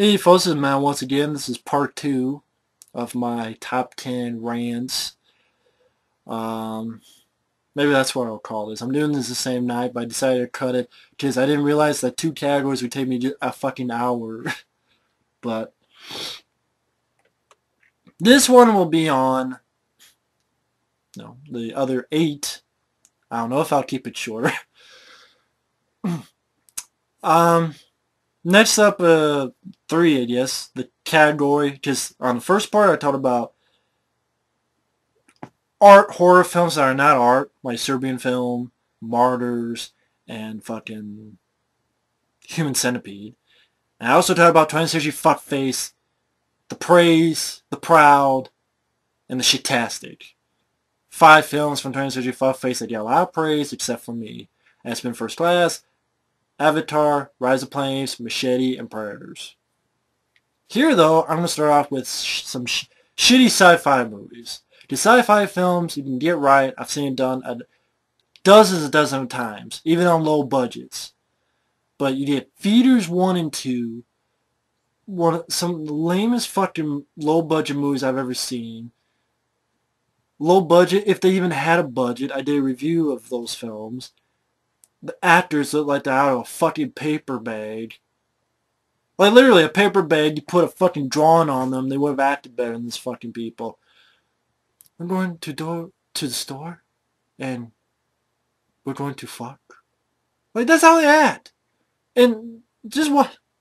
Hey folks, this is Matt once again. This is part 2 of my top 10 rants. Um, Maybe that's what I'll call this. I'm doing this the same night, but I decided to cut it because I didn't realize that 2 categories would take me just a fucking hour. But this one will be on, no, the other 8. I don't know if I'll keep it short. um, Next up, 3, I guess, the category, because on the first part I talked about art horror films that are not art, like Serbian Film, Martyrs, and fucking Human Centipede. And I also talk about 20th Century Fuckface, The Praise, The Proud, and The Shitastic. 5 films from 20th Century Fuckface that get a lot of praise except for me. X-Men First Class, Avatar, Rise of Flames, Machete, and Predators. Here, though, I'm going to start off with some shitty sci-fi movies. The sci-fi films, you can get right. I've seen it done dozens and dozens of times, even on low budgets. But you get Feeders 1 and 2, some of the lamest fucking low-budget movies I've ever seen. Low budget, if they even had a budget. I did a review of those films. The actors look like they're out of a fucking paper bag. Like, literally, a paper bag, you put a fucking drawing on them, they would have acted better than these fucking people. We're going to the store, and we're going to fuck. Like, that's how they act. And just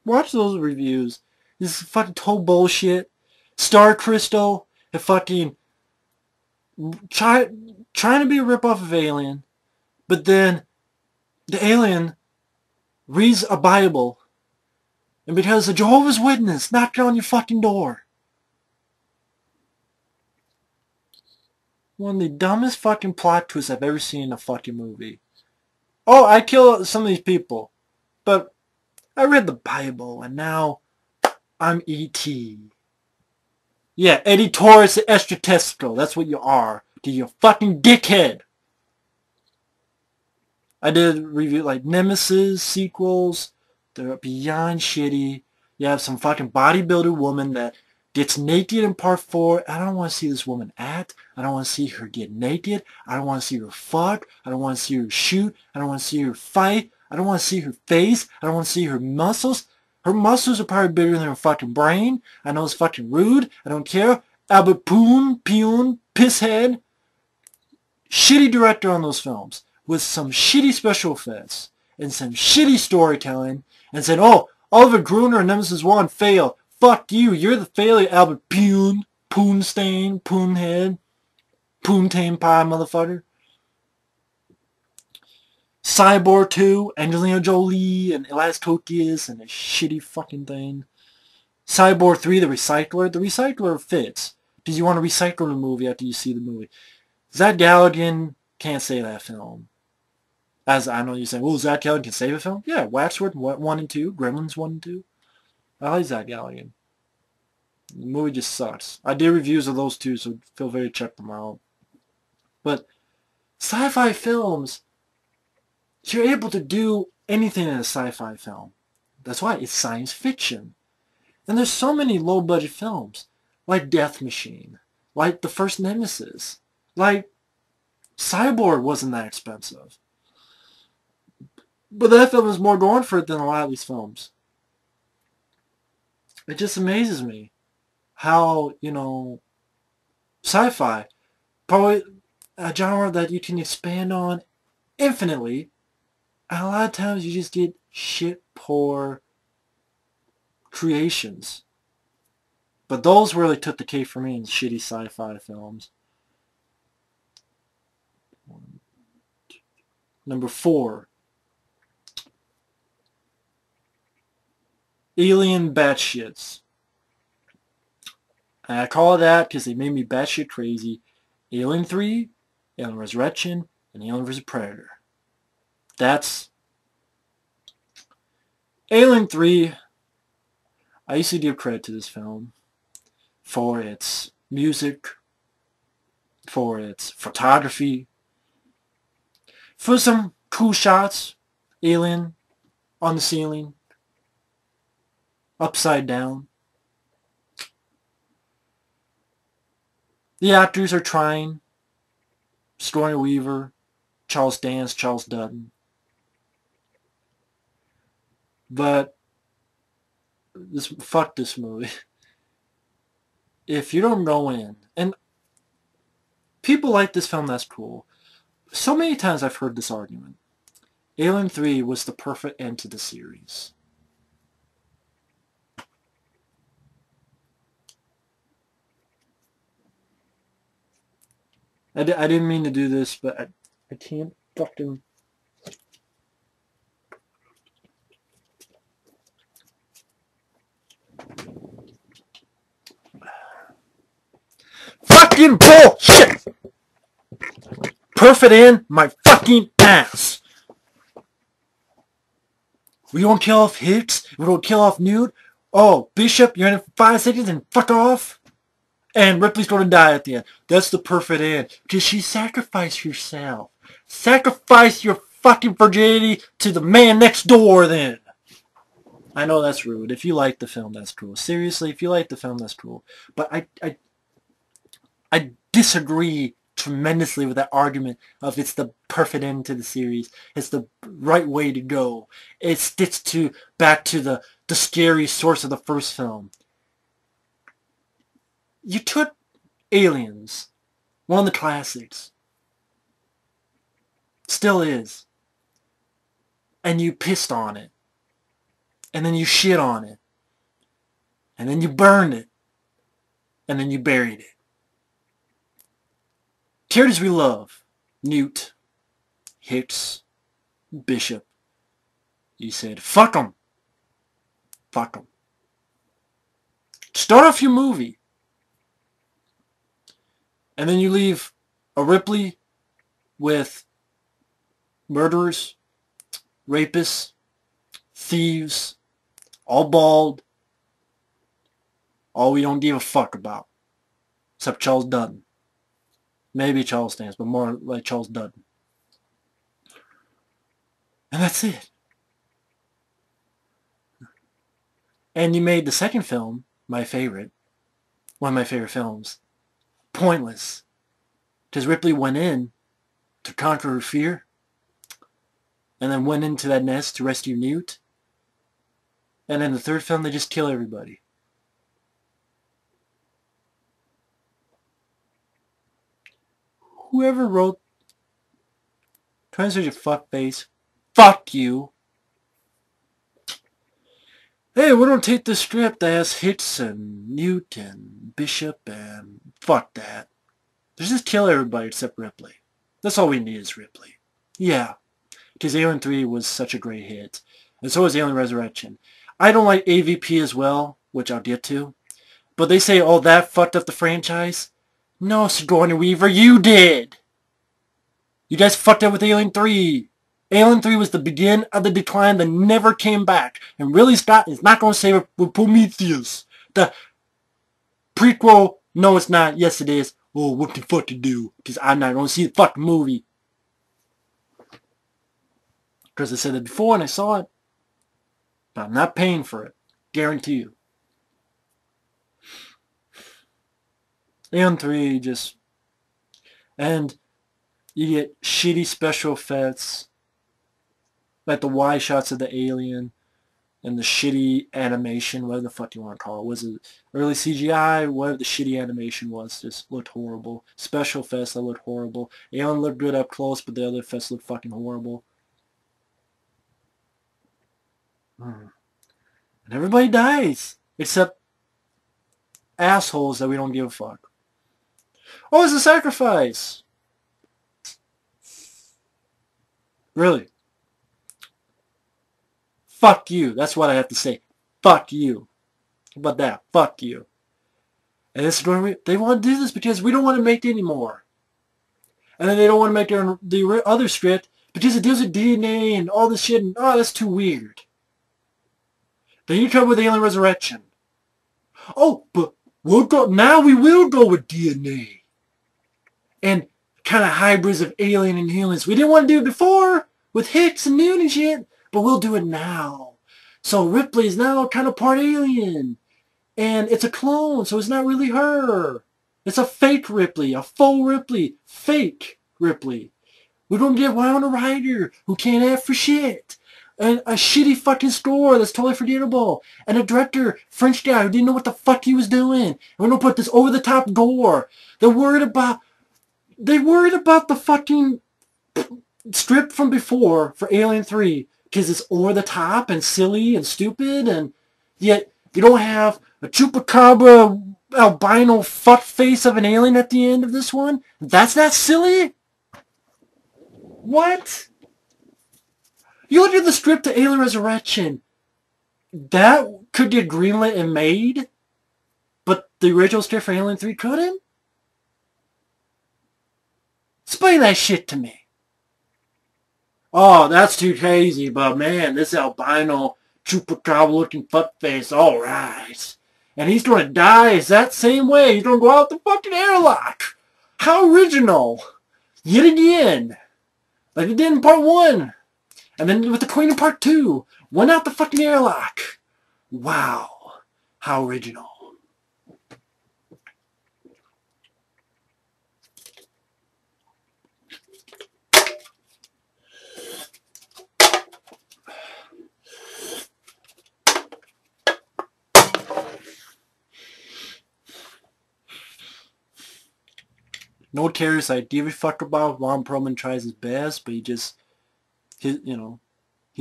watch those reviews. This is fucking total bullshit. Star Crystal, a fucking trying to be a ripoff of Alien, but then the alien reads a Bible, and because a Jehovah's Witness knocked on your fucking door. One of the dumbest fucking plot twists I've ever seen in a fucking movie. Oh, I kill some of these people, but I read the Bible, and now I'm E.T. Yeah, Eddie Torres the extraterrestrial. That's what you are. You fucking dickhead. I did a review like Nemesis sequels. They're beyond shitty. You have some fucking bodybuilder woman that gets naked in part 4. I don't want to see this woman act. I don't want to see her get naked. I don't want to see her fuck. I don't want to see her shoot. I don't want to see her fight. I don't want to see her face. I don't want to see her muscles. Her muscles are probably bigger than her fucking brain. I know it's fucking rude. I don't care. Albert Poon, pisshead. Shitty director on those films with some shitty special effects and some shitty storytelling and said, oh, Oliver Gruner and Nemesis 1 failed. Fuck you. You're the failure, Albert Poonstain, Poonhead, Poontane Pie, motherfucker. Cyborg 2, Angelina Jolie and Elias Kokias and a shitty fucking thing. Cyborg 3, The Recycler. The Recycler fits. Because you want to recycle the movie after you see the movie. Zach Galligan can't save that film. As I know you're saying, well, Zach Galligan can save a film? Yeah, Waxwork 1 and 2, Gremlins 1 and 2. I like Zach Galligan. The movie just sucks. I did reviews of those two, so feel free to check them out. But sci-fi films, you're able to do anything in a sci-fi film. That's why it's science fiction. And there's so many low-budget films, like Death Machine, like the first Nemesis, like Cyborg wasn't that expensive. But that film is more going for it than a lot of these films. It just amazes me how, sci-fi, probably a genre that you can expand on infinitely, and a lot of times you just get shit poor creations. But those really took the cake for me in shitty sci-fi films. Number 4. Alien batshits. And I call it that because they made me batshit crazy. Alien 3, Alien Resurrection, and Alien vs. Predator. That's... Alien 3, I used to give credit to this film for its music, for its photography, for some cool shots. Alien on the ceiling. upside down. The actors are trying. Sigourney Weaver, Charles Dance, Charles Dutton. But fuck this movie. If you don't go in, and people like this film, that's cool. So many times I've heard this argument. Alien 3 was the perfect end to the series. I didn't mean to do this, but I can't fucking... Fucking bullshit! Perfect end, my fucking ass! We don't kill off Hicks, we don't kill off Newt. Oh, Bishop, you're in it for 5 seconds and fuck off? And Ripley's going to die at the end. That's the perfect end. Because she sacrificed herself. Sacrifice your fucking virginity to the man next door then. I know that's rude. If you like the film, that's cool. Seriously, if you like the film, that's cool. But I disagree tremendously with that argument of it's the perfect end to the series. It's the right way to go. It sticks back to the scary source of the first film. You took Aliens, one of the classics, still is, and you pissed on it, and then you shit on it, and then you burned it, and then you buried it. Characters we love, Newt, Hicks, Bishop, you said, fuck them. Fuck them. Start off your movie. And then you leave a Ripley with murderers, rapists, thieves, all bald, all we don't give a fuck about. Except Charles Dutton. Maybe Charles Dance, but more like Charles Dutton. And that's it. And you made the second film, my favorite, one of my favorite films, pointless. Because Ripley went in to conquer her fear, and then went into that nest to rescue Newt. And in the third film, they just kill everybody. Whoever wrote Translate your fuckface, fuck you. Hey, we're gonna take this script that has Hicks and Newt and Bishop and fuck that. Let's just kill everybody except Ripley. That's all we need is Ripley. Yeah, because Alien 3 was such a great hit. And so was Alien Resurrection. I don't like AVP as well, which I'll get to. But they say, oh, that fucked up the franchise. No, Sigourney Weaver, you did! You guys fucked up with Alien 3. Alien 3 was the beginning of the decline that never came back. And Ridley Scott is not going to save it with Prometheus. The prequel, no it's not, yes it is. Oh, what the fuck to do? Because I'm not going to see the fucking movie. Because I said it before and I saw it. But I'm not paying for it. Guarantee you. Alien 3 just... And you get shitty special effects. Like the wide shots of the alien. And the shitty animation. Whatever the fuck you want to call it. Was it early CGI? Whatever the shitty animation was. Just looked horrible. Special effects that looked horrible. Alien looked good up close. But the other effects looked fucking horrible. And everybody dies. Except assholes that we don't give a fuck. Oh, it's a sacrifice. Really? Fuck you. That's what I have to say. Fuck you. How about that? Fuck you. And this is going to, they want to do this because we don't want to make it anymore. And then they don't want to make the other script because it deals with DNA and all this shit. And, oh, that's too weird. Then you come with Alien Resurrection. Oh, but we'll go, now we will go with DNA. And kind of hybrids of alien and humans. We didn't want to do it before with Hicks and Newt and shit, but we'll do it now. So Ripley's now kind of part alien. And it's a clone, so it's not really her. It's a fake Ripley, a faux Ripley, fake Ripley. We're going to get Winona Ryder, who can't act for shit. And a shitty fucking score that's totally forgettable. And a director, French guy, who didn't know what the fuck he was doing. And we're going to put this over-the-top gore. They're worried about the fucking script from before for Alien 3. Because it's over-the-top and silly and stupid. And yet, you don't have a chupacabra albino fuck face of an alien at the end of this one. That's not silly? What? You look at the script to Alien Resurrection. That could get greenlit and made, but the original script for Alien 3 couldn't? Explain that shit to me. Oh, that's too crazy, but man, this albino chupacabra looking fuckface, alright. And he's gonna die is that same way. He's gonna go out the fucking airlock. How original. Yet again. Like he did in part 1. And then with the Queen in part 2. Went out the fucking airlock. Wow. How original. No terrorist idea we fuck about. Ron Perlman tries his best, but he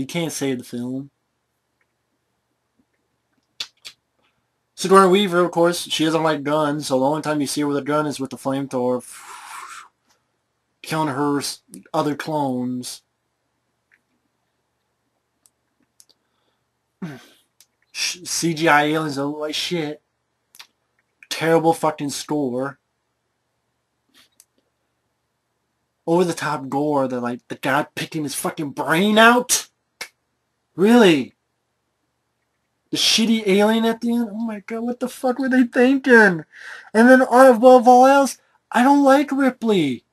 can't save the film. Sigourney Weaver, of course, she doesn't like guns, so the only time you see her with a gun is with the flamethrower, killing her other clones. CGI aliens that look like shit. Terrible fucking score. Over the top gore that like the guy picking his fucking brain out. Really? The shitty alien at the end? Oh my god, what the fuck were they thinking? And then above all else, I don't like Ripley.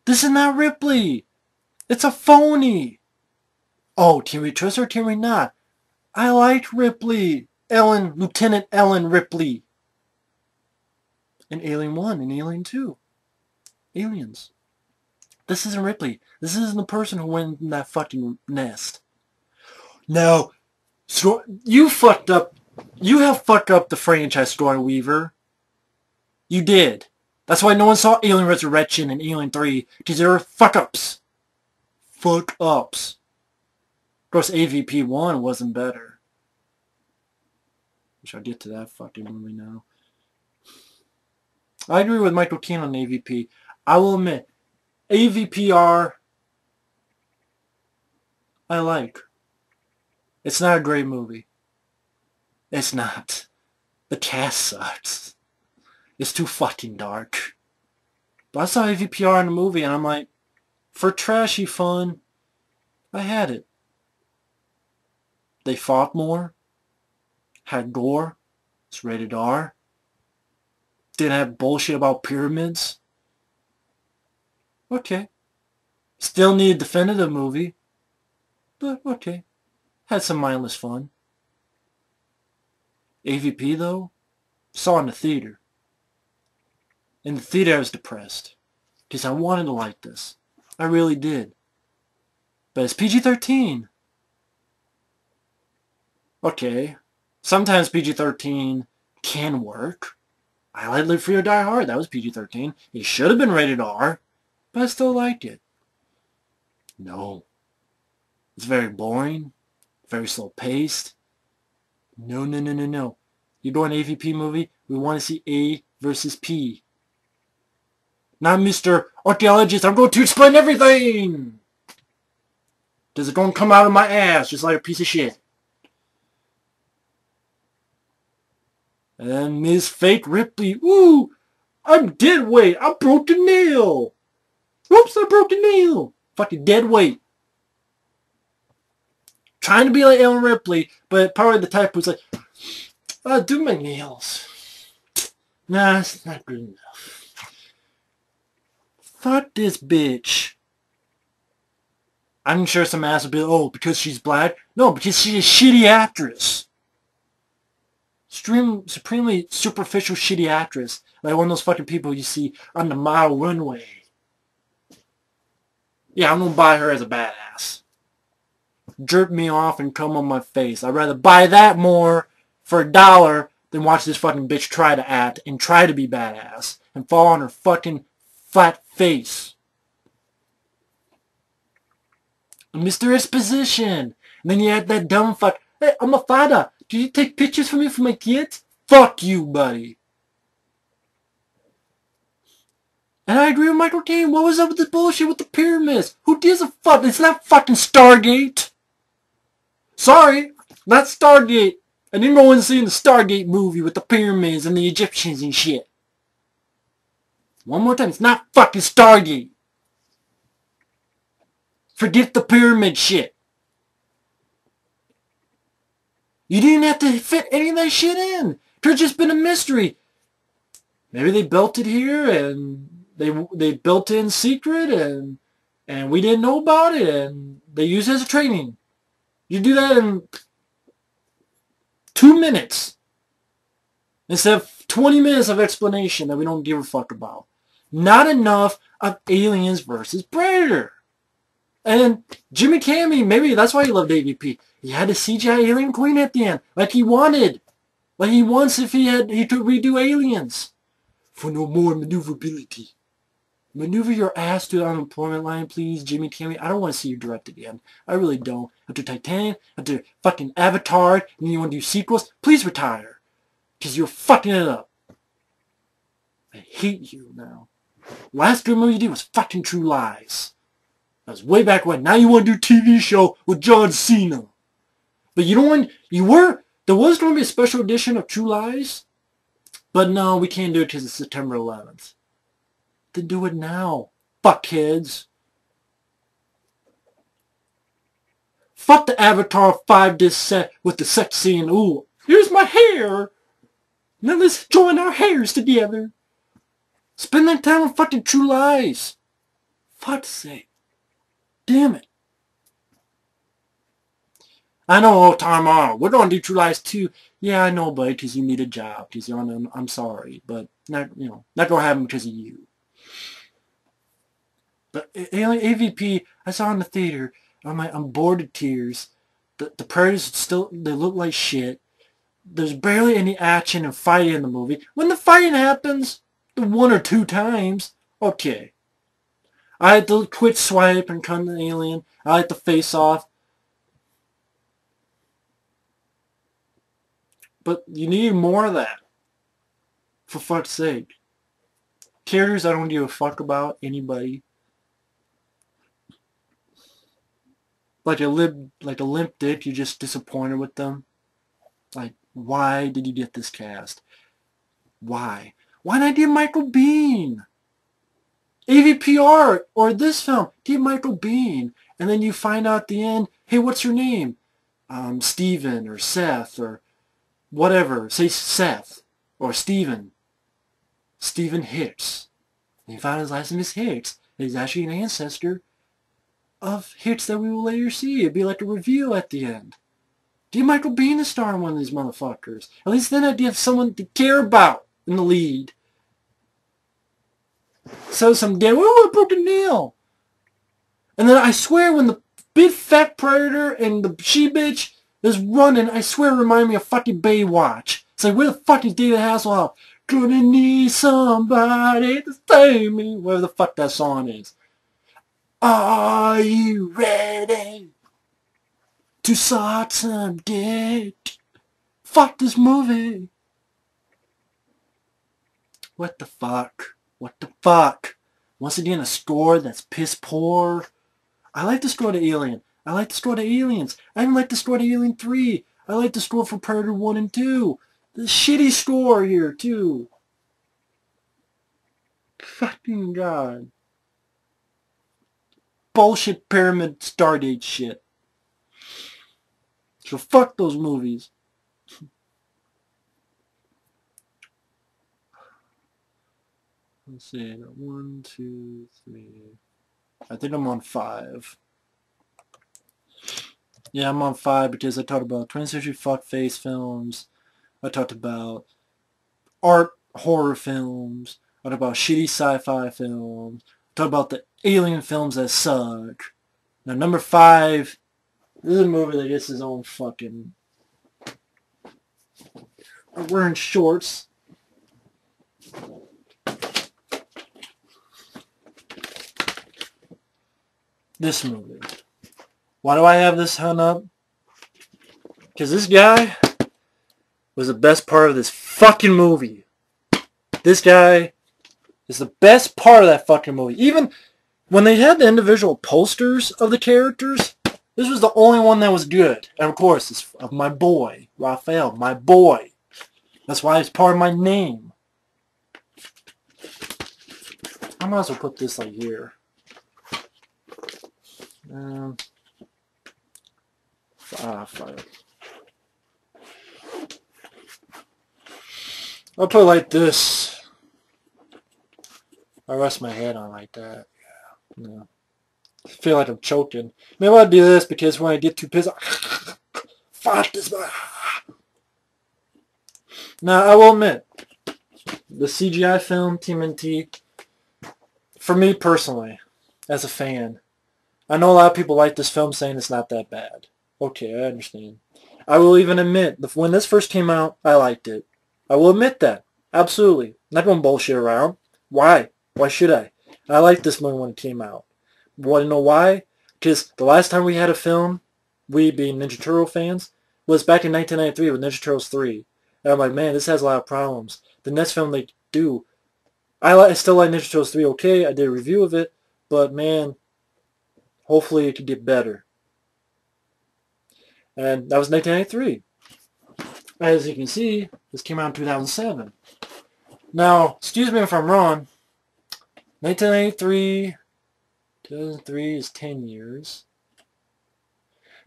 This is not Ripley. It's a phony. Oh, can we trust her or can we not? I liked Ripley. Lieutenant Ellen Ripley. In Alien 1 and Alien 2. Aliens. This isn't Ripley. This isn't the person who went in that fucking nest. No. You fucked up. You have fucked up the franchise, Sigourney Weaver. You did. That's why no one saw Alien Resurrection and Alien 3. Because they were fuck-ups. Fuck-ups. Of course, AVP 1 wasn't better. Which I'll get to that fucking movie now. I agree with Michael Keane on AVP. I will admit, AVPR, I like. It's not a great movie. It's not. The cast sucks. It's too fucking dark. But I saw AVPR in the movie and I'm like, for trashy fun, I had it. They fought more. Had gore. It's rated R. Didn't have bullshit about pyramids. Okay. Still need a definitive movie. But okay. Had some mindless fun. AVP though? Saw in the theater. In the theater I was depressed. Because I wanted to like this. I really did. But it's PG-13. Okay. Sometimes PG-13 can work. I like Live Free or Die Hard. That was PG-13. It should have been rated R. But I still liked it. No. It's very boring. Very slow paced. No, no, no, no, no. You go an AVP movie, we want to see A versus P. Not Mr. Archaeologist, I'm going to explain everything! Does it going to come out of my ass just like a piece of shit? And then Ms. Fake Ripley, ooh! I'm dead weight! I broke a nail! Oops, I broke a nail! Fucking dead weight. Trying to be like Ellen Ripley, but probably the type who's like, I'll do my nails. Nah, it's not good enough. Fuck this bitch. I'm sure some ass will be, oh, because she's black? No, because she's a shitty actress. Supremely superficial shitty actress. Like one of those fucking people you see on the model runway. Yeah, I'm gonna buy her as a badass. Jerk me off and come on my face. I'd rather buy that more for $1 than watch this fucking bitch try to act and try to be badass and fall on her fucking flat face. Mr. Exposition. And then you had that dumb fuck. Hey, I'm a father. Do you take pictures for me for my kids? Fuck you, buddy. And I agree with Michael Caine. What was up with this bullshit with the pyramids? Who gives a fuck? It's not fucking Stargate. Sorry, not Stargate. I didn't go and see the Stargate movie with the pyramids and the Egyptians and shit. One more time, it's not fucking Stargate. Forget the pyramid shit. You didn't have to fit any of that shit in. It could have just been a mystery. Maybe they built it here and they built it in secret and we didn't know about it and they used it as a training. You do that in 2 minutes instead of 20 minutes of explanation that we don't give a fuck about. Not enough of Aliens versus Predator. And Jimmy Cammey, maybe that's why he loved AVP. He had a CGI alien queen at the end, like he wanted. Like he wants if he could redo Aliens. For no more maneuverability. Maneuver your ass to the unemployment line, please, Jimmy Cammey. I don't want to see you direct again. I really don't. After Titanic, after fucking Avatar, and then you want to do sequels, please retire. Because you're fucking it up. I hate you now. Last good movie you did was fucking True Lies. That was way back when. Now you want to do TV show with John Cena. But you don't want, there was going to be a special edition of True Lies. But no, we can't do it because it's September 11th. Then do it now. Fuckheads. Fuck the Avatar 5-disc set with the sex scene. Ooh, here's my hair. Now let's join our hairs together. Spend that time on fucking True Lies. Fuck's sake. Damn it. I know, time on. We're going to do True Lies 2. Yeah, I know, buddy, because you need a job. Because you're on, I'm sorry. But, not going to happen because of you. But AVP, I saw in the theater. I'm bored to tears. The Predators still, they look like shit. There's barely any action and fighting in the movie. When the fighting happens, the 1 or 2 times, okay. I like the quick swipe and cut the alien. I like the face off. But you need more of that. For fuck's sake. Characters I don't give a fuck about. Anybody. Like a limp dick, you're just disappointed with them. Like, why did you get this cast? Why? Why not get Michael Biehn? AVPR or this film, get Michael Biehn. And then you find out at the end, hey, what's your name? Steven or Seth or whatever. Say Seth or Steven. Steven Hicks. And you find his last name is Hicks. And he's actually an ancestor of hits that we will later see. It'd be like a reveal at the end. Get Michael Biehn to star in one of these motherfuckers. At least then I'd have someone to care about in the lead. So some dead, oh, I broke a nail. And then I swear when the big fat predator and the she-bitch is running, I swear it reminded me of fucking Baywatch. It's like, where the fuck is David Hasselhoff? Gonna need somebody to save me. Whatever the fuck that song is. Are you ready to suck some dick? Fuck this movie. What the fuck? What the fuck? Once again, a score that's piss poor. I like the score to Alien. I like the score to Aliens. I even like the score to Alien 3. I like the score for Predator 1 and 2. The shitty score here, too. Fucking God. Bullshit pyramid Stardate shit. So fuck those movies. Let's see. 1, 2, 3. I think I'm on 5. Yeah, I'm on 5 because I talked about 20th century fuckface films. I talked about art horror films. I talked about shitty sci-fi films. I talked about the alien films that suck. Now, number 5, this is a movie that gets his own fucking... I'm wearing shorts. This movie. Why do I have this hung up? Because this guy was the best part of this fucking movie. This guy is the best part of that fucking movie. Even when they had the individual posters of the characters, this was the only one that was good. And of course, it's of my boy, Raphael, my boy. That's why it's part of my name. I might as well put this like here. Fire. I'll put it like this. I rest my head on like that. Yeah. No. I feel like I'm choking. Maybe I'll do this because when I get too pissed, fuck this. Now, I will admit, the CGI film, TMNT, for me personally, as a fan, I know a lot of people like this film saying it's not that bad. Okay, I understand. I will even admit, when this first came out, I liked it. I will admit that. Absolutely. Not going to bullshit around. Why? Why should I? I liked this movie when it came out. Want to know why? Because the last time we had a film, we being Ninja Turtle fans, was back in 1993 with Ninja Turtles 3. And I'm like, man, this has a lot of problems. The next film they do, I still like Ninja Turtles 3 okay. I did a review of it. But, man, hopefully it could get better. And that was 1993. As you can see, this came out in 2007. Now, excuse me if I'm wrong, 1993, 2003 is 10 years.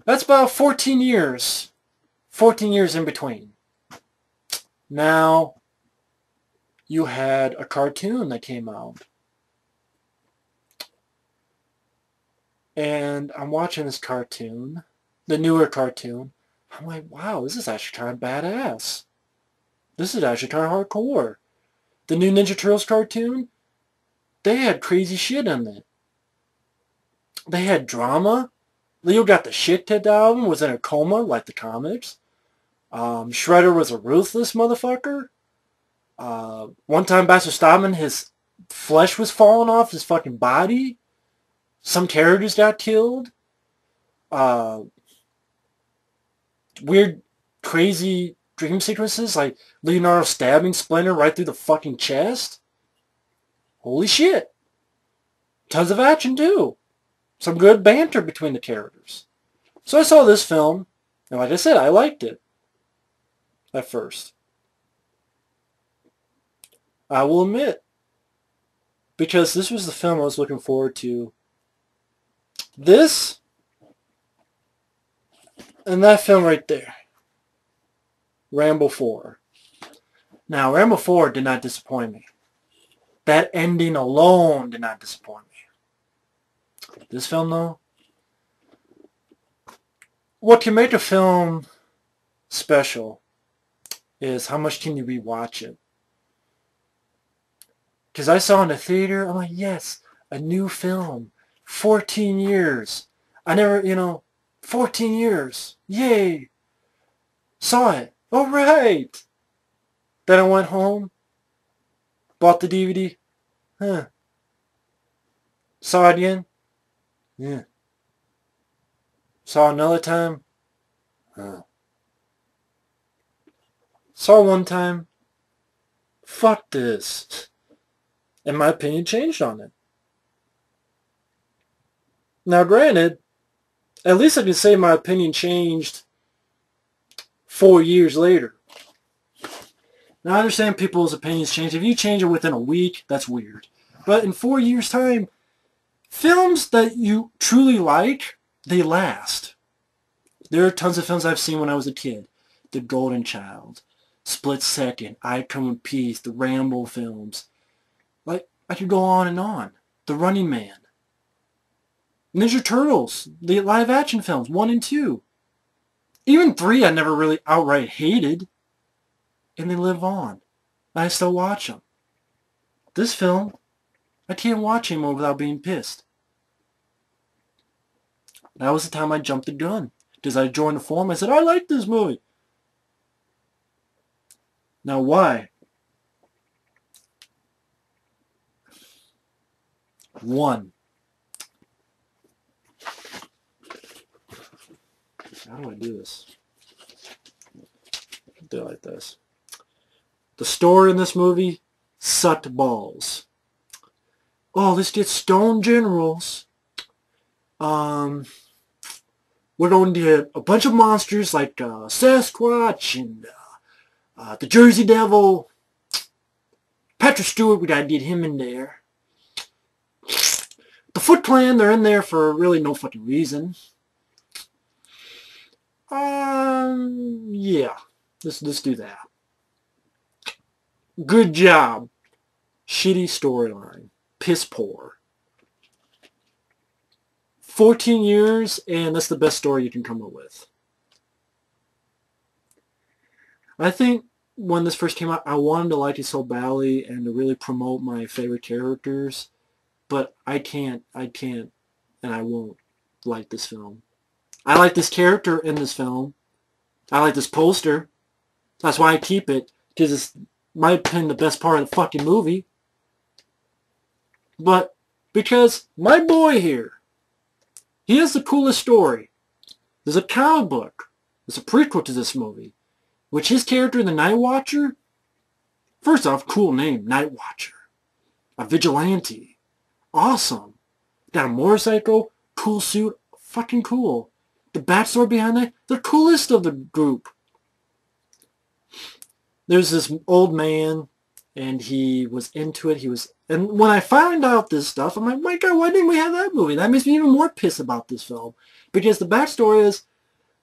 That's about 14 years. 14 years in between. Now, you had a cartoon that came out. And I'm watching this cartoon, the newer cartoon. I'm like, wow, this is actually kind of badass. This is actually kind of hardcore. The new Ninja Turtles cartoon, they had crazy shit in it. They had drama. Leo got the shit kicked out of him, was in a coma like the comics. Shredder was a ruthless motherfucker. One time Baxter Stockman, his flesh was falling off his fucking body. Some characters got killed. Weird, crazy dream sequences like Leonardo stabbing Splinter right through the fucking chest. Holy shit. Tons of action too. Some good banter between the characters. So I saw this film, and like I said, I liked it at first. I will admit, because this was the film I was looking forward to. This and that film right there. Rambo 4. Now, Rambo 4 did not disappoint me. That ending alone did not disappoint me. This film, though, what can make a film special is how much can you rewatch it. Because I saw in the theater, I'm like, yes, a new film. 14 years. I never, 14 years. Yay. Saw it. All right. Then I went home, bought the DVD. Saw it again. Yeah. Saw another time. Saw one time. Fuck this. And my opinion changed on it. Now granted, at least I can say my opinion changed 4 years later. Now I understand people's opinions change. If you change it within a week, that's weird. But in 4 years' time, films that you truly like, they last. There are tons of films I've seen when I was a kid. The Golden Child, Split Second, I Come in Peace, the Rambo films. Like, I could go on and on. The Running Man. Ninja Turtles, the live action films, 1 and 2. Even 3 I never really outright hated, and they live on. I still watch them. This film, I can't watch anymore without being pissed. That was the time I jumped the gun. Because I joined the forum, I said, I like this movie. Now why? One. How do I do this? Do it like this. The story in this movie sucked balls. Oh, let's get stone generals. We're going to get a bunch of monsters like Sasquatch and the Jersey Devil. Patrick Stewart, we gotta get him in there. The Foot Clan, they're in there for really no fucking reason. Yeah. Let's do that. Good job. Shitty storyline. Piss poor. 14 years, and that's the best story you can come up with. I think when this first came out, I wanted to like it so badly and to really promote my favorite characters, but I can't, and I won't like this film. I like this character in this film. I like this poster. That's why I keep it, because it's, in my opinion, the best part of the fucking movie. But because my boy here, he has the coolest story. There's a comic book. There's a prequel to this movie, which his character, the Night Watcher, first off, cool name, Night Watcher. A vigilante. Awesome. Got a motorcycle, cool suit, fucking cool. The backstory behind that, the coolest of the group. There's this old man, and he was into it. And when I found out this stuff, I'm like, my God, why didn't we have that movie? That makes me even more pissed about this film. Because the backstory is,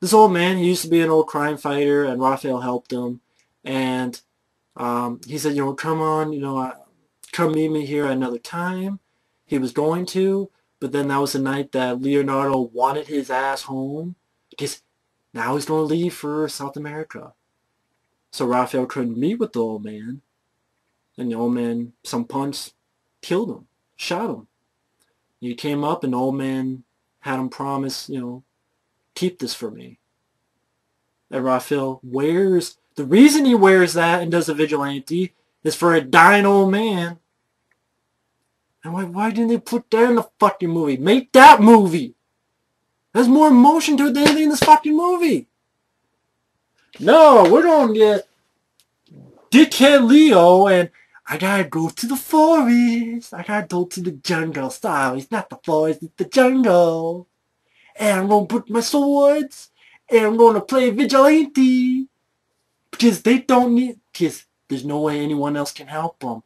this old man, he used to be an old crime fighter, and Raphael helped him. And he said, come on, come meet me here another time. He was going to, but then that was the night that Leonardo wanted his ass home. Because now he's going to leave for South America. So Raphael couldn't meet with the old man. And the old man, some punch, killed him, shot him. He came up and the old man had him promise, keep this for me. And Raphael wears, the reason he wears that and does a vigilante is for a dying old man. And why didn't they put that in the fucking movie? Make that movie! There's more emotion to it than anything in this fucking movie. No, we're going to get Dickhead Leo and I gotta go to the forest. I gotta go to the jungle. Sorry, it's not the forest, it's the jungle. And I'm gonna put my swords. And I'm gonna play vigilante. Because they don't need... Because there's no way anyone else can help them.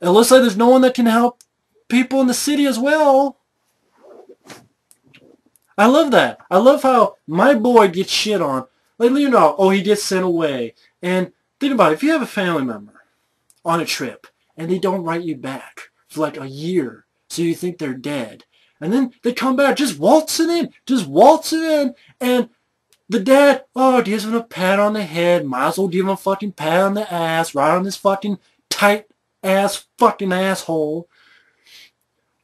It looks like there's no one that can help people in the city as well. I love that. I love how my boy gets shit on. Like, he gets sent away. And think about it. If you have a family member on a trip, and they don't write you back for like a year, so you think they're dead. And then they come back, just waltzing in, and the dad, gives him a pat on the head, might as well give him a fucking pat on the ass, right on this fucking tight-ass fucking asshole.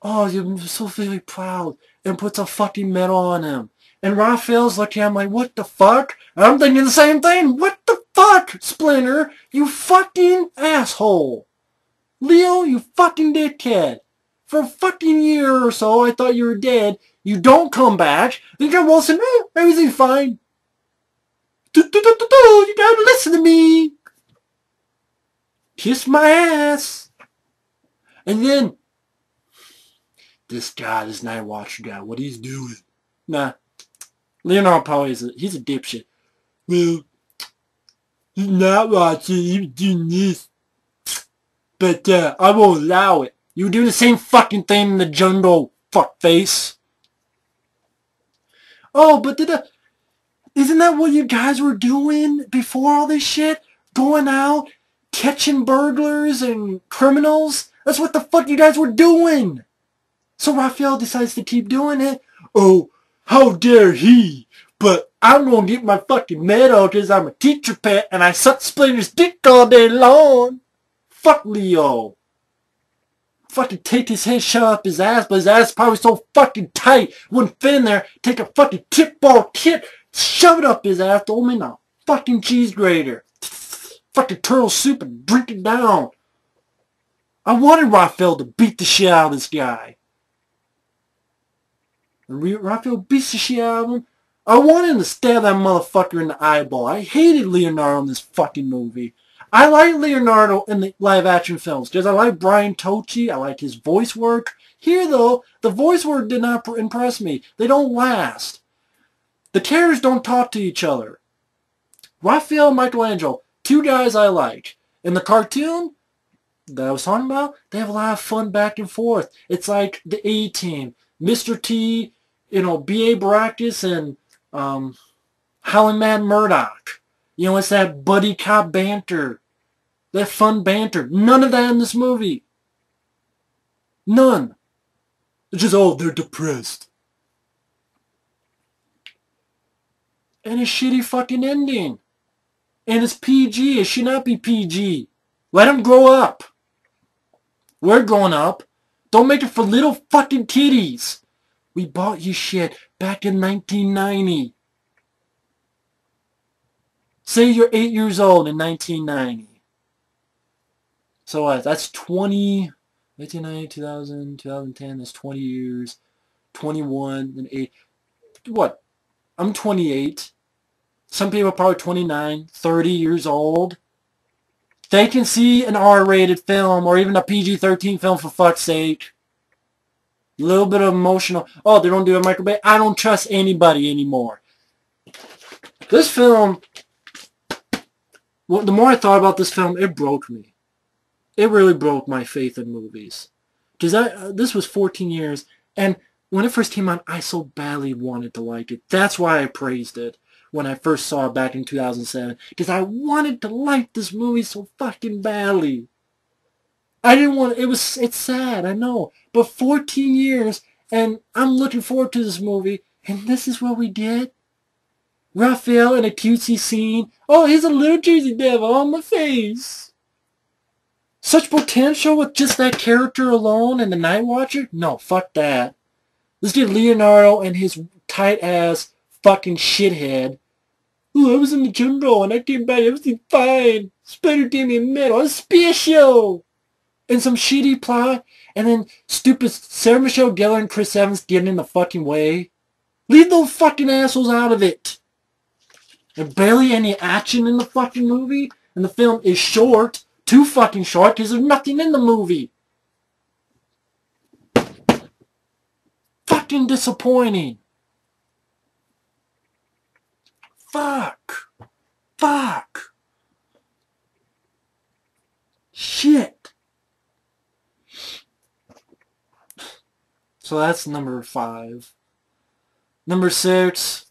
Oh, you're so very proud, and puts a fucking medal on him. And Raphael's looking at him like, what the fuck? And I'm thinking the same thing. What the fuck, Splinter? You fucking asshole. Leo, you fucking dickhead. For a fucking year or so, I thought you were dead. You don't come back. Then you come Wilson, everything's fine. You gotta listen to me. Kiss my ass. And then, this Night Watcher guy, what he's doing. Nah. Leonardo probably he's a dipshit. Well, he's not watching, he's doing this. But, I won't allow it. You do the same fucking thing in the jungle, fuckface. Oh, but isn't that what you guys were doing before all this shit? Going out, catching burglars and criminals? That's what the fuck you guys were doing. So Raphael decides to keep doing it. Oh, how dare he? But I'm gonna get my fucking medal because I'm a teacher pet and I suck Splinter's dick all day long. Fuck Leo. Fucking take his head, shove up his ass, but his ass is probably so fucking tight, wouldn't fit in there. Take a fucking tip ball kit, shove it up his ass, throw him in a fucking cheese grater. Fucking turtle soup and drink it down. I wanted Raphael to beat the shit out of this guy. And Raphael beats the shit out of him. I wanted him to stab that motherfucker in the eyeball. I hated Leonardo in this fucking movie. I like Leonardo in the live-action films because I like Brian Tochi. I like his voice work. Here, though, the voice work did not impress me. They don't last. The characters don't talk to each other. Raphael and Michelangelo, two guys I like. In the cartoon that I was talking about, they have a lot of fun back and forth. It's like the A-Team. Mr. T, B.A. Baracus, and Howlin' Mad Murdoch. It's that buddy cop banter. That fun banter. None of that in this movie. None. It's just, oh, they're depressed. And a shitty fucking ending. And it's PG. It should not be PG. Let them grow up. We're growing up. Don't make it for little fucking kiddies. We bought you shit back in 1990. Say you're 8 years old in 1990. So what? That's 1990, 2000, 2010. That's 20 years. 21 and 8. What? I'm 28. Some people are probably 29, 30 years old. They can see an R-rated film or even a PG-13 film for fuck's sake. A little bit of emotional. Oh, they don't do a microbate. I don't trust anybody anymore. This film, the more I thought about this film, it broke me. It really broke my faith in movies. Because this was 14 years, and when it first came out, I so badly wanted to like it. That's why I praised it when I first saw it back in 2007. Because I wanted to like this movie so fucking badly. I didn't want it's sad, I know. But 14 years, and I'm looking forward to this movie, and this is what we get. Raphael in a cutesy scene. Oh, he's a little Jersey devil on my face. Such potential with just that character alone and the Night Watcher? No, fuck that. Let's get Leonardo and his tight-ass fucking shithead. Oh, I was in the jungle and I came back, everything's fine. Spider gave me a medal, I'm special. And some shitty plot, and then stupid Sarah Michelle Gellar and Chris Evans getting in the fucking way. Leave those fucking assholes out of it. There's barely any action in the fucking movie, and the film is short. Too fucking short, because there's nothing in the movie. Fucking disappointing. Fuck. Fuck. Shit. So that's number 5. Number 6,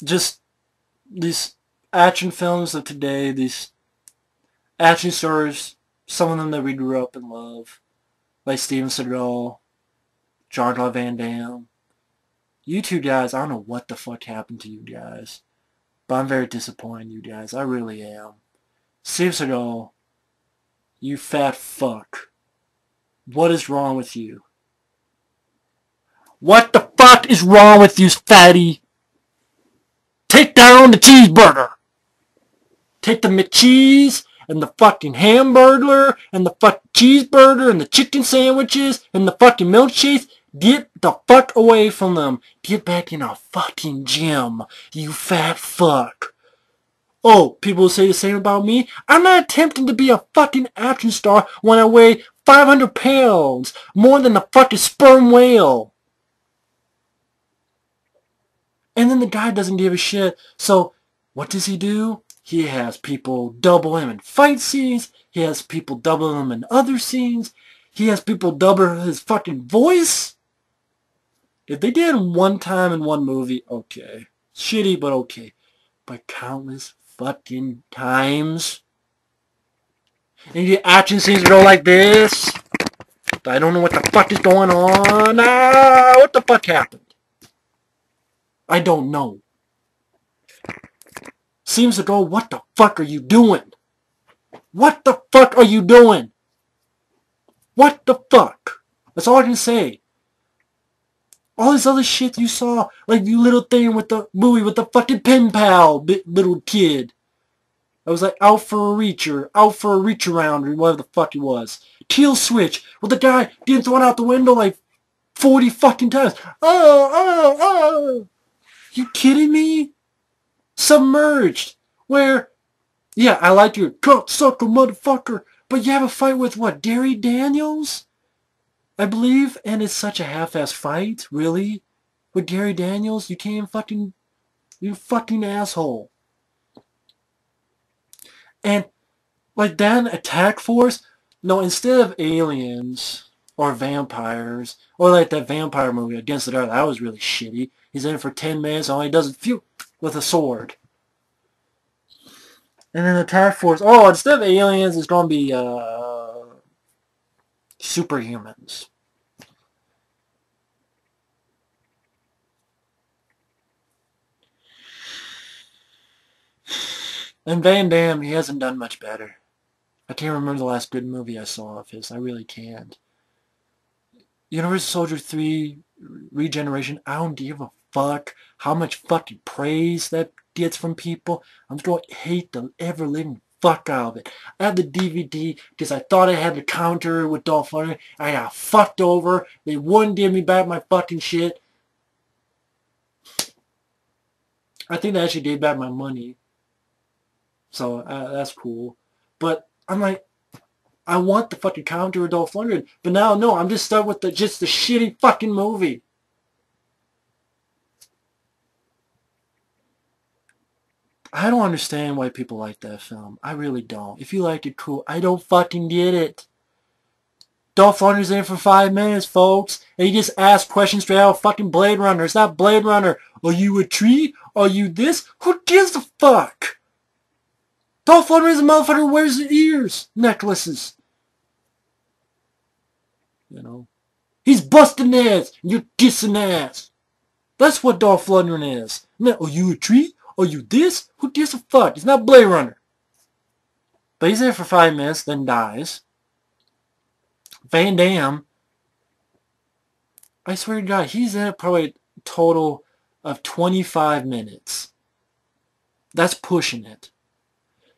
just these action films of today, these action stars, some of them that we grew up and love, like Steven Seagal, Jean-Claude Van Damme. You two guys, I don't know what the fuck happened to you guys, but I'm very disappointed in you guys. I really am. Steven Seagal, you fat fuck. What is wrong with you? What the fuck is wrong with you, fatty? Take down the cheeseburger. Take the McCheese and the fucking hamburger and the fucking cheeseburger and the chicken sandwiches and the fucking milkshakes. Get the fuck away from them. Get back in a fucking gym, you fat fuck. Oh, people will say the same about me. I'm not attempting to be a fucking action star when I weigh 500 pounds. More than a fucking sperm whale. And then the guy doesn't give a shit. So, what does he do? He has people double him in fight scenes. He has people double him in other scenes. He has people double his fucking voice. If they did it one time in one movie, okay. Shitty, but okay. But countless fucking times. And you get action scenes that go like this. I don't know what the fuck is going on. What the fuck happened? I don't know. seems to go, what the fuck are you doing? What the fuck are you doing? What the fuck? That's all I can say. All this other shit you saw, like the little thing with the movie with the fucking pen pal little kid. I was like out for a reach around, or whatever the fuck it was. Kill switch with the guy getting thrown out the window like 40 fucking times. Oh. You kidding me? Submerged. Where, yeah, I like your cocksucker motherfucker, but you have a fight with what, Gary Daniels? I believe, and it's such a half-ass fight, really? With Gary Daniels? You can't fucking, you fucking asshole. And, like, that attack force, no, instead of aliens, or vampires, or like that vampire movie, Against the Dark, that was really shitty. He's in it for 10 minutes, all he does is phew, with a sword. And then the attack force, oh, instead of aliens, it's gonna be, superhumans. And Van Damme, he hasn't done much better. I can't remember the last good movie I saw of his. I really can't. Universal Soldier 3 Regeneration, I don't give a fuck how much fucking praise that gets from people. I'm just going to hate the ever-living fuck out of it. I had the DVD because I thought I had the counter with Dolph Lundgren. I got fucked over. They wouldn't give me back my fucking shit. I think they actually gave back my money. So that's cool. But I'm like, I want the fucking counter with Dolph Lundgren. But now, no, I'm just stuck with just the shitty fucking movie. I don't understand why people like that film. I really don't. If you like it, cool. I don't fucking get it. Dolph Lundgren's in for 5 minutes, folks. And he just asks questions straight out of fucking Blade Runner. It's not Blade Runner. Are you a tree? Are you this? Who gives a fuck? Dolph Lundgren is a motherfucker who wears ears, necklaces. You know. He's busting ass. And you're kissing ass. That's what Dolph Lundgren is. Now, are you a tree? Are you this? Who gives a fuck? It's not Blade Runner. But he's there for 5 minutes, then dies. Van Damme, I swear to God, he's in it probably a total of 25 minutes. That's pushing it.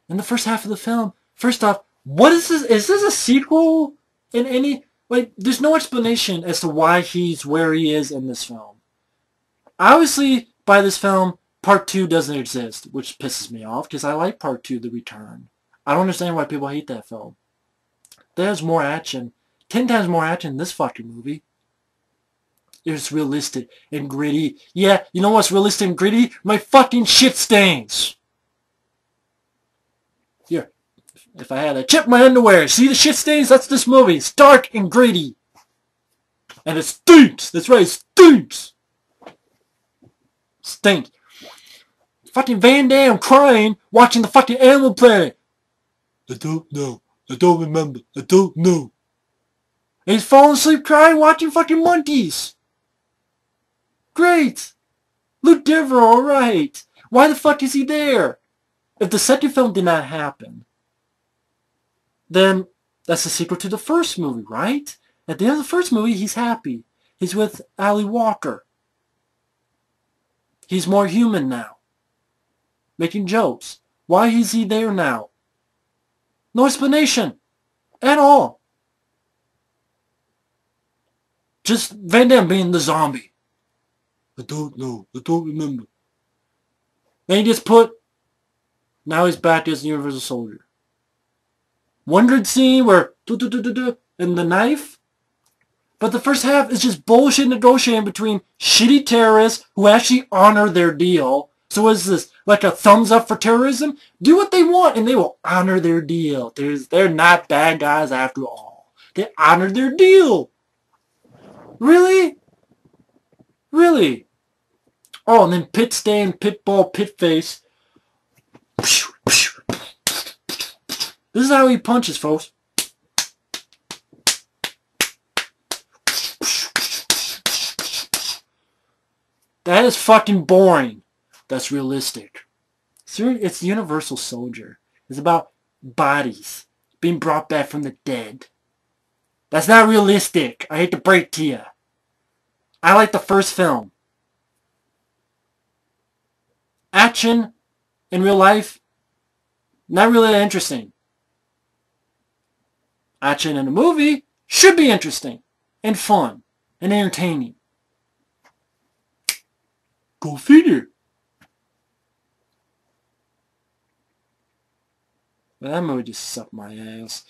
In the first half of the film, first off, what is this? Is this a sequel in any... Like, there's no explanation as to why he's where he is in this film. Obviously, by this film, Part 2 doesn't exist, which pisses me off, because I like Part 2, The Return. I don't understand why people hate that film. There's more action. 10 times more action in this fucking movie. It's realistic and gritty. Yeah, you know what's realistic and gritty? My fucking shit stains. Here, if I had a chip in my underwear, see the shit stains? That's this movie. It's dark and gritty. And it stinks. That's right, it stinks. Stinks. Fucking Van Damme crying, watching the fucking Animal Planet. I don't know. I don't remember. I don't know. And he's falling asleep crying, watching fucking monkeys. Great. Luke Devereaux, alright. Why the fuck is he there? If the second film did not happen, then that's the sequel to the first movie, right? At the end of the first movie, he's happy. He's with Ali Walker. He's more human now. Making jokes. Why is he there now? No explanation. At all. Just Van Damme being the zombie. I don't know. I don't remember. Then he gets put... Now he's back as the Universal Soldier. One good scene where... And the knife. But the first half is just bullshit negotiating between shitty terrorists who actually honor their deal. So is this like a thumbs up for terrorism? Do what they want and they will honor their deal. They're not bad guys after all. They honor their deal. Really? Really? Oh, and then pit stain, pit ball, pit face. This is how he punches, folks. That is fucking boring. That's realistic. It's Universal Soldier. It's about bodies being brought back from the dead. That's not realistic. I hate to break to you. I like the first film. Action in real life, not really that interesting. Action in a movie should be interesting and fun and entertaining. Go figure. That movie just sucked my ass.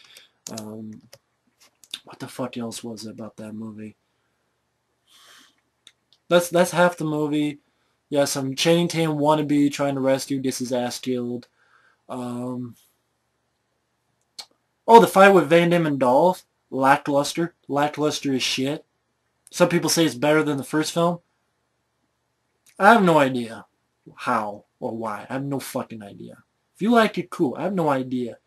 What the fuck else was it about that movie? That's half the movie. Yeah, some Channing Tatum wannabe trying to rescue, gets his ass killed. Oh, the fight with Van Damme and Dolph? Lackluster. Lackluster as shit. Some people say it's better than the first film. I have no idea how or why. I have no fucking idea. If you like it, cool. I have no idea.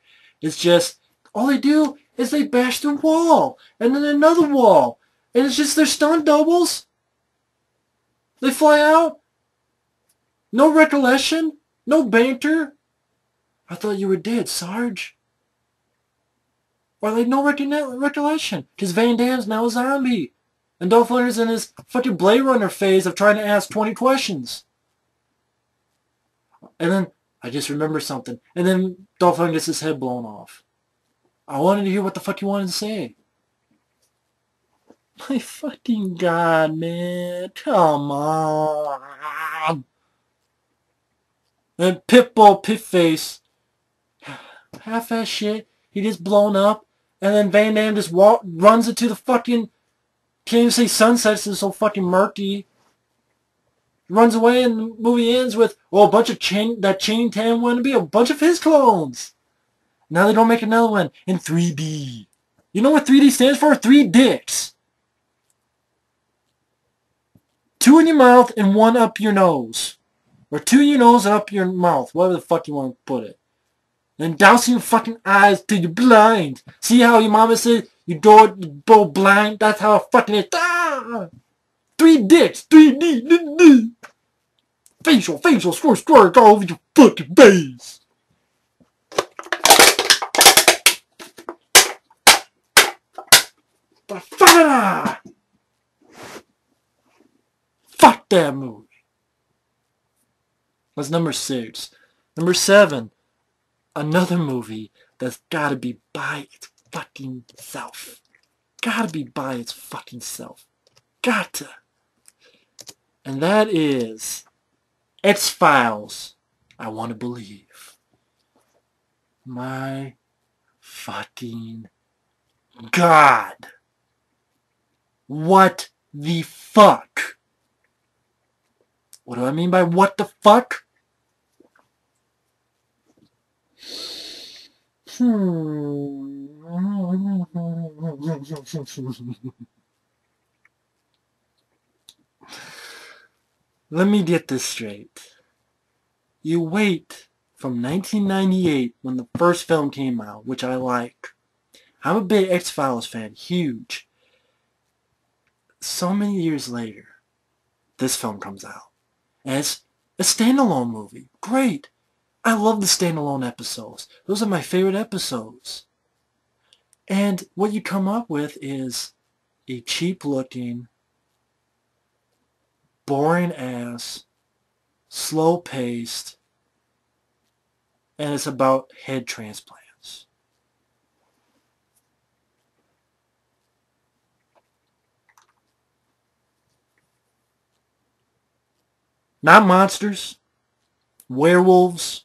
It's just, all they do is they bash the wall. And then another wall. And it's just their stunt doubles. They fly out. No recollection. No banter. I thought you were dead, Sarge. Or like no recollection. Because Van Damme's now a zombie. And Dolph Lundgren's in his fucking Blade Runner phase of trying to ask 20 questions. And then, I just remember something. And then Dolph Lundgren gets his head blown off. I wanted to hear what the fuck you wanted to say. My fucking God, man. Come on. And Pitbull, Pitface. Half-ass shit. He gets blown up. And then Van Damme just runs into the fucking... Can't even say sunsets, it's so fucking murky. Runs away and the movie ends with, oh, a bunch of Channing Tatum wannabe, a bunch of his clones. Now they don't make another one in 3D. You know what 3D stands for? 3 dicks. 2 in your mouth and 1 up your nose. Or 2 in your nose and up your mouth. Whatever the fuck you want to put it. And dousing your fucking eyes till you're blind. See how your mama said you go blind? That's how it fucking is. Ah! 3 dicks. 3D. Facial, squirt all over your fucking face. Fuck that movie. That's number 6. Number 7. Another movie that's gotta be by its fucking self. Gotta be by its fucking self. Gotta. And that is X-Files. I want to believe. My fucking God. What the fuck? What do I mean by what the fuck? Let me get this straight. You wait from 1998 when the first film came out, which I like. I'm a big X-Files fan, huge. So many years later, this film comes out. And it's a standalone movie. Great. I love the standalone episodes. Those are my favorite episodes. And what you come up with is a cheap-looking, boring-ass, slow-paced, and it's about head transplants. Not monsters, werewolves,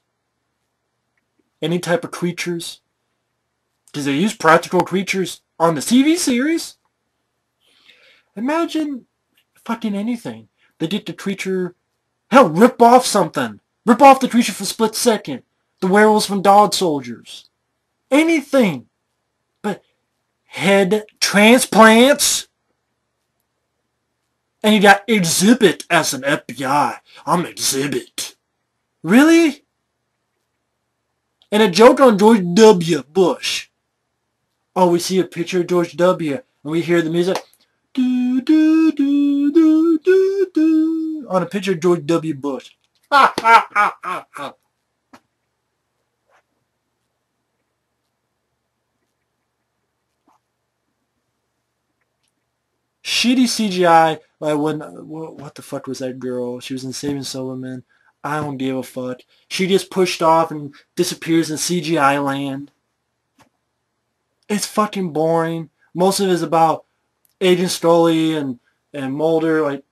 any type of creatures. Because they use practical creatures on the TV series. Imagine fucking anything. They get the creature... Hell, rip off something. Rip off the creature for a split second. The werewolves from Dog Soldiers. Anything. But head transplants? And you got Exhibit as an FBI. I'm Exhibit. Really? And a joke on George W. Bush. Oh, we see a picture of George W. and we hear the music. Do, do, do, do, do, do, on a picture of George W. Bush. Ha, ha, ha, ha, ha. shitty CGI. Like when what the fuck was that girl? She was in Saving Silverman. I don't give a fuck. She just pushed off and disappears in CGI land. It's fucking boring. Most of it is about Agent Scully and Mulder. Like,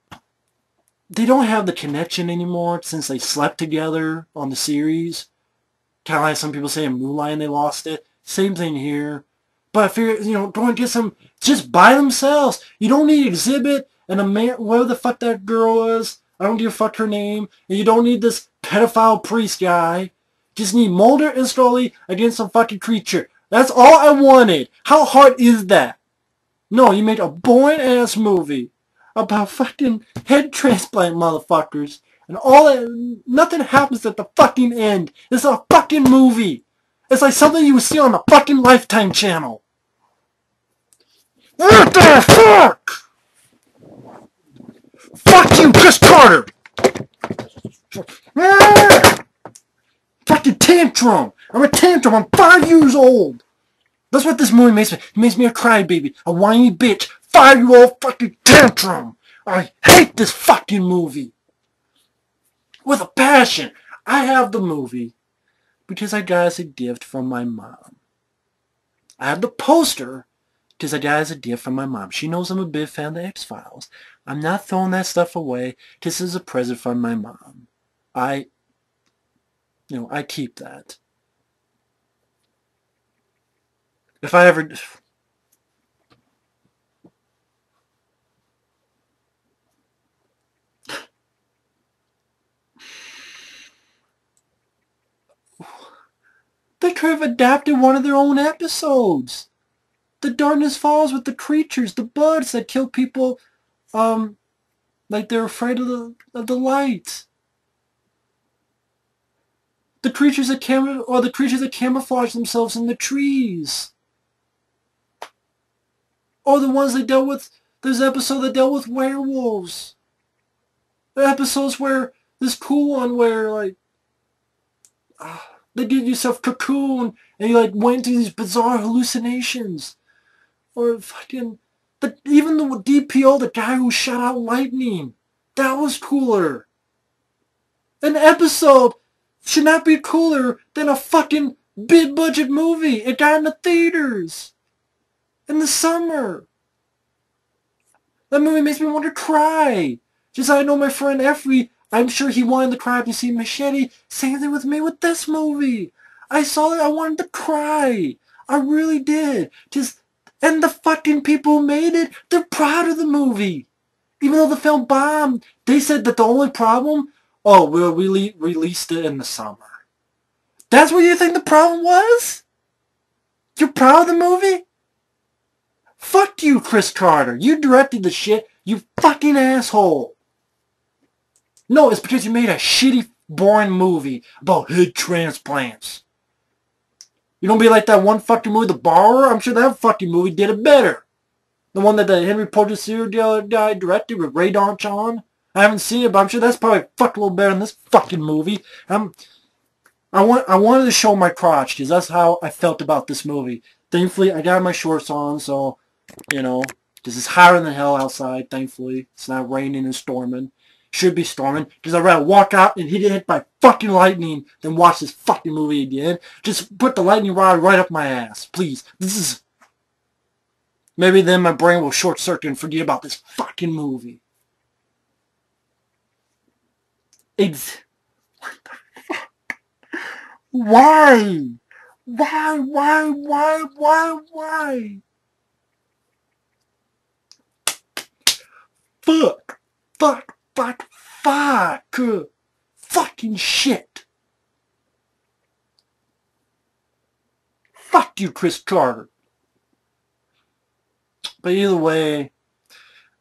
they don't have the connection anymore since they slept together on the series. Kind of like some people say in Moonlight they lost it. Same thing here. But I figure, go and get some just by themselves. You don't need Exhibit and a man, whatever the fuck that girl is. I don't give a fuck her name. And you don't need this pedophile priest guy. Just need Mulder and Scully against some fucking creature. That's all I wanted. How hard is that? No, you made a boring ass movie about fucking head transplant motherfuckers. And nothing happens at the fucking end. It's a fucking movie. It's like something you would see on the fucking Lifetime channel. What the fuck? Fuck you, Chris Carter! Fucking tantrum! I'm a tantrum, I'm 5 years old! That's what this movie makes me. It makes me a crybaby, a whiny bitch, 5-year-old fucking tantrum! I hate this fucking movie! With a passion! I have the movie because I got it as a gift from my mom. I have the poster because I got it as a gift from my mom. She knows I'm a big fan of the X-Files. I'm not throwing that stuff away because it's a present from my mom. I keep that. If I ever... They could have adapted one of their own episodes. The Darkness Falls with the creatures, the bugs that kill people, like they're afraid of the light. The creatures that camouflage themselves in the trees. Or the ones that dealt with, there's an episode that dealt with werewolves. The episodes where, this cool one where, like, they did yourself cocoon and you, like, went through these bizarre hallucinations. Or fucking, even the DPO, the guy who shot out lightning. That was cooler. An episode should not be cooler than a fucking big budget movie. It got in the theaters in the summer. That movie makes me want to cry. Just I know my friend Effie, I'm sure he wanted to cry to see Machete. Same thing with me with this movie. I saw it, I wanted to cry. I really did. And the fucking people who made it, they're proud of the movie. Even though the film bombed, they said that the only problem, we'll released it in the summer. That's what you think the problem was? You're proud of the movie? Fuck you, Chris Carter. You directed the shit, you fucking asshole. No, it's because you made a shitty, boring movie about head transplants. You don't be like that one fucking movie, The Borrower? I'm sure that fucking movie did it better. The one that the Henry Portrait serial guy directed with Ray Don. I haven't seen it, but I'm sure that's probably a fuck a little better than this fucking movie. I wanted to show my crotch because that's how I felt about this movie. Thankfully, I got my shorts on, so, this is hotter than hell outside, thankfully. It's not raining and storming. Should be storming, because I'd rather walk out and get hit by fucking lightning than watch this fucking movie again. Just put the lightning rod right up my ass, please. Maybe then my brain will short circuit and forget about this fucking movie. What the fuck? Why? Why? Fuck. Fucking shit. Fuck you, Chris Carter. But either way,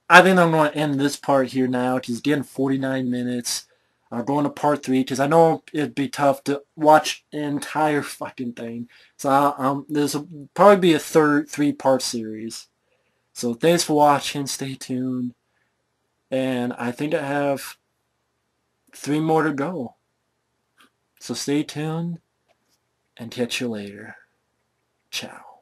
I think I'm going to end this part here now because it's getting 49 minutes. I'm going to part 3 because I know it'd be tough to watch an entire fucking thing. So there'll probably be a 3-part series. So thanks for watching. Stay tuned. And I think I have 3 more to go. So stay tuned and catch you later. Ciao.